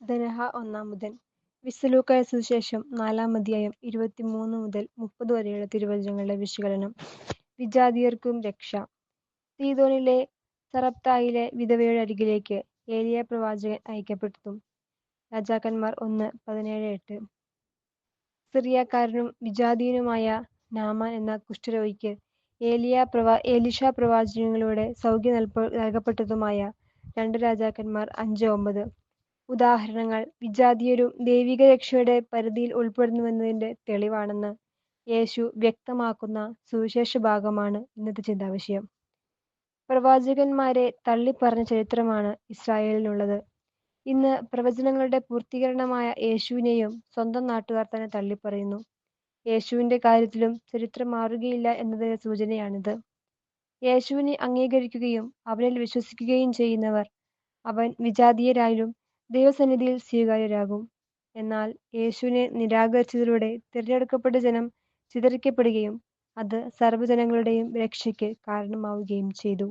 ധനഹ 1 വിസ്സലൂക്കായ സുവിശേഷം 4 അധ്യായം 23 മുതൽ 30 വരെയുള്ള തിരുവചനങ്ങളുടെ വിശകലനം. വിജാതീയർക്കും രക്ഷ. സീദോനിലെ സറപ്തായിലെ വിധവയുടെ അരികിലേക്ക് ഏലിയാ പ്രവാചകൻ അയക്കപ്പെട്ടതും. രാജാക്കന്മാർ 1:17-8. സിറിയക്കാരനും വിജാതീയനുമായ നാമാൻ എന്ന കുഷ്ഠരോഗിക്ക് എലീശാ പ്രവാചകനിലൂടെ സൗഖ്യം നൽകപ്പെട്ടതുമായ 2 രാജാക്കന്മാർ 5:9. ഉദാഹരണങ്ങൾ വിജാതീയരും ദൈവിക രക്ഷയുടെ പരിധിയിൽ ഉൾപ്പെടുന്നുവെന്നതിന്റെ തെളിവാണെന്ന് യേശു വ്യക്തമാക്കുന്ന സുവിശേഷഭാഗമാണ് ഇന്നത്തെ ചിന്താവിഷയം. പ്രവാചകന്മാരെ തള്ളിപ്പറഞ്ഞ ചരിത്രമാണ് ഇസ്രായേലിനുള്ളത്. ഇന്ന് പ്രവചനങ്ങളുടെ പൂർത്തീകരണമായ യേശുവിനെയും സ്വന്തം നാട്ടുകാർ തന്നെ തള്ളിപ്പറയുന്നു. യേശുവിന്റെ കാര്യത്തിലും ചരിത്രം മാറുകയില്ല എന്നതിന്റെ സൂചനയാണിത്. യേശുവിനെ അംഗീകരിക്കുകയും അവനിൽ വിശ്വസിക്കുകയും ചെയ്യുന്നവർ അവൻ വിജാതീയരായാലും ദൈവസന്നിധിയിൽ സ്വീകാര്യരാകും. എന്നാൽ യേശുവിനെ നിരാകരിച്ചതിലൂടെ തിരഞ്ഞെടുക്കപ്പെട്ട ജനം ചിതറിക്കപ്പെടുകയും അത് സർവ്വജനങ്ങളുടെയും രക്ഷയ്ക്ക് കാരണമാവുകയും ചെയ്തു.